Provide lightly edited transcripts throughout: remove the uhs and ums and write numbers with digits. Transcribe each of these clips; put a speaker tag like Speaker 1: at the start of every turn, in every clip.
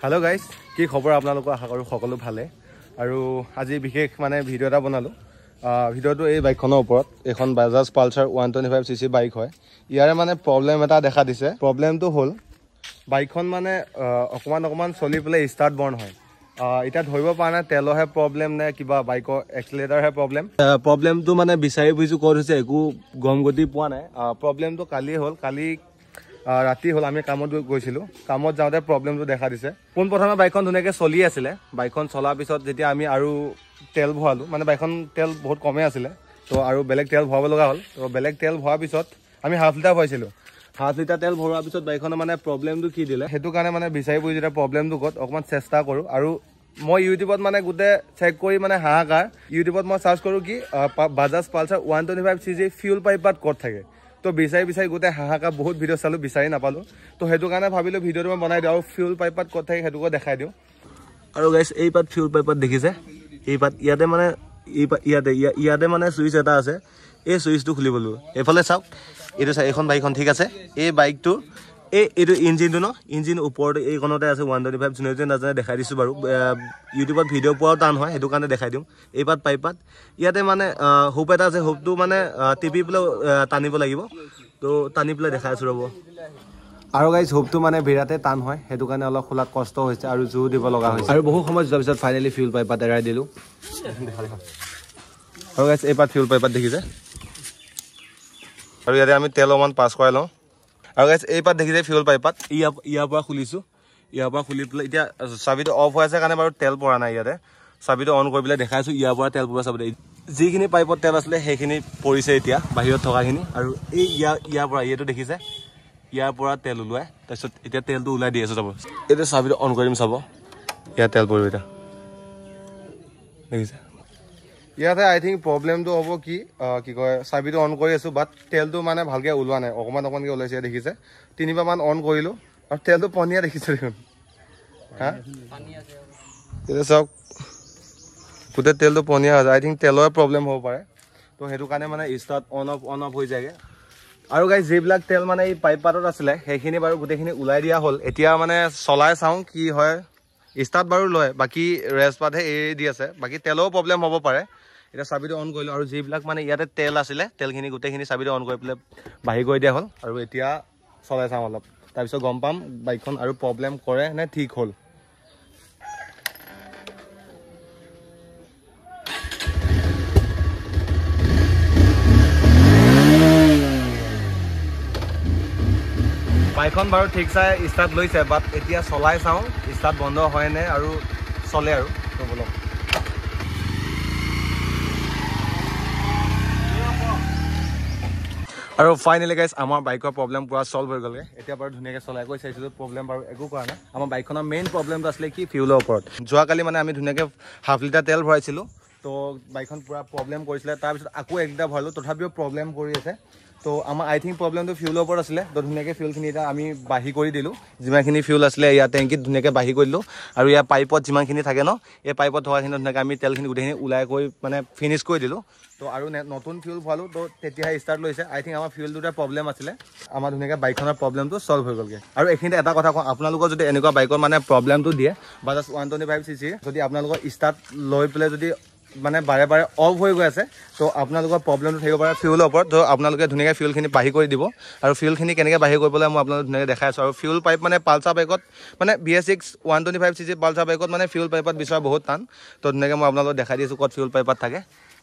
Speaker 1: hello guys কি খবৰ আপোনালোকৰ আশা কৰো সকলো ভালে আৰু আজি বিশেষ মানে ভিডিও এটা বনালো ভিডিওটো এই বাইকখনৰ ওপৰত এখন বাজাজ পালসাৰ 125 সিসি বাইক হয় ইয়াৰে মানে প্ৰবলেম এটা দেখা দিছে প্ৰবলেমটো হল বাইকখন মানে অকমান চলি পলে ষ্টাৰ্ট বৰ্ন হয় এটা ধৰিব পৰা নাই তেলৰহে প্ৰবলেম নে কিবা বাইকৰ এক্সিলেটৰহে প্ৰবলেমটো মানে বিচাৰি বুজি ক'ত হৈছে একো গম গতি পোৱা নাই প্ৰবলেমটো কালি হল কালি ৰাতি হল আমি কামত গৈছিলো কামত যাওঁতে প্ৰবলেমটো দেখা দিছে কোন প্ৰথমে বাইকখন ধুনীয়াকৈ চলি আছিল বাইকখন চলাৰ পিছত যেতিয়া আমি আৰু তেল ভৰালো মানে বাইকখন তেল বহুত কমে আছিল তো আৰু বেলেগ তেল ভৰাব লগা হল তো বেলেগ তেল ভৰাৰ পিছত আমি হাফ লিটাৰ ভৰাইছিলো হাফ লিটাৰ তেল ভৰোৱাৰ পিছত বাইকখনৰ মানে প্ৰবলেমটো কি দিলে সেইটো কাৰণে মানে বিচাৰি বুজি যেতিয়া প্ৰবলেমটো ক'ত অকমান চেষ্টা কৰো আৰু মই ইউটিউবত মানে গুটে চেক কৰি মানে হাহাকাৰ ইউটিউবত মই সাৰ্চ কৰো কি বাজাজ পালসাৰ 125 সিসি ফিউল পাইপত ক'ত থাকে তো বিচাৰি গুটে হাহাকাৰ বহুত ভিডিও চালো বিচাৰি নাপালো তো সেইটো কাৰণে ভাবিলো ভিডিওটো মই বনাই দিও আৰু ফিউল পাইপত ক'ত থাকে হেতুকো দেখাই দিও আৰু গাইস এই পাত ফিউল পাইপত দেখিছে এই পাত ইয়াতে মানে ইয়াতে মানে সুইচ এটা আছে এই সুইচটো খুলিবলো এফালে চাওক এটো এখন বাইকখন ঠিক আছে এই বাইকটো এইটো ইঞ্জিনটো ন ইঞ্জিন ওপৰত এই কোণতে আছে 125 জুনিয়ৰ নাজানে দেখাই দিছো বাৰু ইউটিউবত ভিডিও পোৱাও টান হয় হেতু কাৰণে দেখাই দিম এই পাত পাইপাত ইয়াতে মানে হোপ এটা আছে হোপটো মানে টিপি প্লে টানিব লাগিব তো টানি প্লে দেখাই আছো ৰব আৰু গাইস হোপটো মানে বিৰাতে টান হয় হেতু কাৰণে অলপ খোলাত কষ্ট হৈছে আৰু জোৰ দিব লগা হৈছে আৰু বহু সময় যোৱাৰ পিছত ফাইনালি ফিউল পাইপাত এৰাই দিলো আৰু গাইস এই পাত ফিউল পাইপাত দেখিছে আৰু ইয়াতে আমি তেল অমান পাস কৰাই লওঁ আৰু গাইস এই পাত দেখিছে ফিউল পাইপাত ইয়াৰ পৰা খুলিছো ইয়াৰ পৰা খুলি পেলাই এতিয়া চাবিটো অফ হৈ আছে কাৰণে বাৰু তেল পৰা নাই ইয়াতে চাবিটো অন কৰি পেলাই দেখাইছো ইয়াৰ পৰা তেল পৰা চাবিটো যিখিনি পাইপত তেল আছিলে সেইখিনি পৰিছে এতিয়া বাহিৰত থকাখিনি আৰু এই ইয়াৰ পৰা এইটো দেখিছে ইয়াৰ পৰা তেল ওলাই তাৰপিছত এতিয়া তেলটো ওলাই দি আছে চাব এতিয়া চাবিটো অন কৰিম চাব ইয়াৰ তেল পৰিব এটা দেখিছে ইয়াতে আই থিংক প্ৰবলেমটো হ'ব কি কয় চাবিটো অন কৰি আছো বাট তেলটো মানে ভালকে ওলোৱা নাই অকমানকে ওলাইছে দেখিছে তিনিবাৰ মান অন কৰিলো আৰু তেলটো পনিয়া দেখিছে দেখোন হা পানী আছে এটা সব পুতে তেলটো পনিয়া আছে আই থিংক তেলৰ প্ৰবলেম হ'ব পাৰে তো হেতু কাৰণে মানে ষ্টাৰ্ট অন অফ হৈ যায়গে আৰু গাইস যেবিলাক তেল মানে এই পাইপ পাতত আছিলে সেইখিনি বাৰু গুটেখিনি ওলাই দিয়া হল এতিয়া মানে চলাই চাওঁ কি হয় ষ্টাৰ্ট বাৰু লয় বাকি ৰেষ্ট পাতহে এৰি দি আছে বাকি তেলৰ প্ৰবলেম হ'ব পাৰে এটা চাবিটো অন কৰিলো আৰু যেবিলাক মানে ইয়াতে তেল আছিলে তেলখিনি গুটেখিনি চাবিটো অন কৰি পেলে বাহি কৰি দিয়া হল আৰু এতিয়া চলাই চাওঁ অলপ তাৰ পিছত গম পাম বাইকখন আৰু প্ৰবলেম কৰে নে ঠিক হল বাইকখন বাৰু ঠিক চাই ষ্টাৰ্ট লৈছে বাট এতিয়া চলাই চাওঁ ষ্টাৰ্ট বন্ধ হয় নে আৰু চলে আৰু তো বলক আৰু ফাইনালি গাইস আমাৰ বাইকৰ প্ৰবলেম পুৰা সলভ হৈ গ'লগে এতিয়া বাৰু ধুনীয়াকৈ চলাই গৈ চাইছিলো প্ৰবলেম বাৰু একো কৰা নাই আমাৰ বাইকখনৰ মেইন প্ৰবলেমটো আছিলে কি ফিউলৰ ওপৰত যোৱাকালি মানে আমি ধুনীয়াকৈ হাফ লিটাৰ তেল ভৰাইছিলো তো বাইকখন পুৰা প্ৰবলেম কৰিছিলে তাৰপিছত আকৌ এক লিটাৰ ভৰালো তথাপিও প্ৰবলেম কৰি আছে তো আমাৰ আই থিংক প্ৰবলেমটো ফিউলৰ ওপৰত আছিলে তো ধুনীয়াকৈ ফিউলখিনি এটা আমি বাহি কৰি দিলোঁ যিমানখিনি ফিউল আছিলে ইয়াৰ টেংকিত ধুনীয়াকৈ বাহি কৰি দিলোঁ আৰু ইয়াৰ পাইপত যিমানখিনি থাকে ন এই পাইপত থকাখিনি ধুনীয়াকৈ আমি তেলখিনি গোটেইখিনি ওলাই কৰি মানে ফিনিছ কৰি দিলোঁ তো আৰু নতুন ফিউল ভৰালোঁ তো তেতিয়াহে ষ্টাৰ্ট লৈছে আই থিংক আমাৰ ফিউল দুটা প্ৰবলেম আছিলে আমাৰ ধুনীয়াকৈ বাইকখনৰ প্ৰবলেমটো সলভ হৈ গ'লগৈ আৰু এইখিনিতে এটা কথা কওঁ আপোনালোকৰ যদি এনেকুৱা বাইকৰ মানে প্ৰবলেমটো দিয়ে বাজাজ 125 সিসি যদি আপোনালোকৰ ষ্টাৰ্ট লৈ পেলাই যদি মানে বাৰে অফ হৈ গৈ আছে তো আপোনালোকৰ প্ৰবলেমটো থাকিব পাৰে ফিউলৰ ওপৰত তো আপোনালোকে ধুনীয়াকৈ ফিউলখিনি বাহি কৰি দিব আৰু ফিউলখিনি কেনেকৈ বাহি কৰিবলৈ মই আপোনালোকক ধুনীয়াকৈ দেখাই আছোঁ আৰু ফিউল পাইপ মানে পালসাৰ বাইকত মানে BS6 125 সিসি পালসাৰ বাইকত মানে ফিউল পাইপত বিচৰা বহুত টান তো ধুনীয়াকৈ মই আপোনালোকক দেখাই দিছোঁ ক'ত ফিউল পাইপত থাকে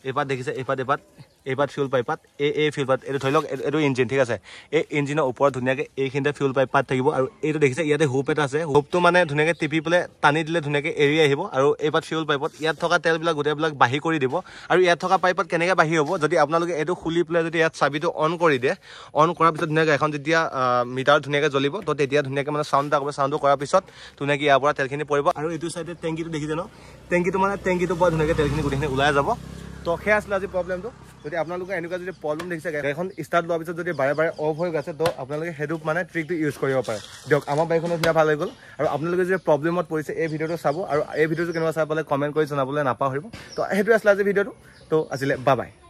Speaker 1: এইপাত দেখিছে এইপাত ফিউল পাইপাত এই ফিউল পাইপ এইটো ধৰি লওক এইটো ইঞ্জিন ঠিক আছে এই ইঞ্জিনৰ ওপৰত ধুনীয়াকৈ এইখিনিতে ফিউল পাইপ থাকিব আৰু এইটো দেখিছে ইয়াতে হুপ এটা আছে হুপটো মানে ধুনীয়াকৈ টিপি পেলাই টানি দিলে ধুনীয়াকৈ এৰি আহিব আৰু এইপাত ফিউল পাইপত ইয়াত থকা তেলবিলাক গোটেইবিলাক বাহি কৰি দিব আৰু ইয়াত থকা পাইপত কেনেকৈ বাহি হ'ব যদি আপোনালোকে এইটো খুলি পেলাই যদি ইয়াত চাবিটো অন কৰি দিয়ে অন কৰাৰ পিছত ধুনীয়াকৈ এখন যেতিয়া মিটাৰ ধুনীয়াকৈ জ্বলিব তো তেতিয়া ধুনীয়াকৈ মানে চাউণ্ড এটা কৰিব চাউণ্ডটো কৰাৰ পিছত ধুনীয়াকৈ ইয়াৰ পৰা তেলখিনি পৰিব আৰু এইটো চাইডে টেংকিটো দেখিছে ন টেংকিটোৰ পৰা ধুনীয়াকৈ তেলখিনি গোটেইখিনি ওলাই যাব তো সেয়া আছিলে আজি প্ৰবলেমটো যদি আপোনালোকে এনেকুৱা যদি প্ৰবলেম দেখিছে গাড়ীখন ষ্টাৰ্ট লোৱাৰ পিছত যদি বাৰে অফ হৈ গৈছে তো আপোনালোকে সেইটো মানে ট্ৰিকটো ইউজ কৰিব পাৰে দিয়ক আমাৰ বাইকখনৰ ধুনীয়া ভাল হৈ গ'ল আৰু আপোনালোকে যদি প্ৰবলেমত পৰিছে এই ভিডিঅ'টো চাব আৰু এই ভিডিঅ'টো কেনেকুৱা চাই পালে কমেণ্ট কৰি জনাবলৈ নাপাহৰিব তো সেইটোৱে আছিলে আজি ভিডিঅ'টো তো আজিলে বাই বাই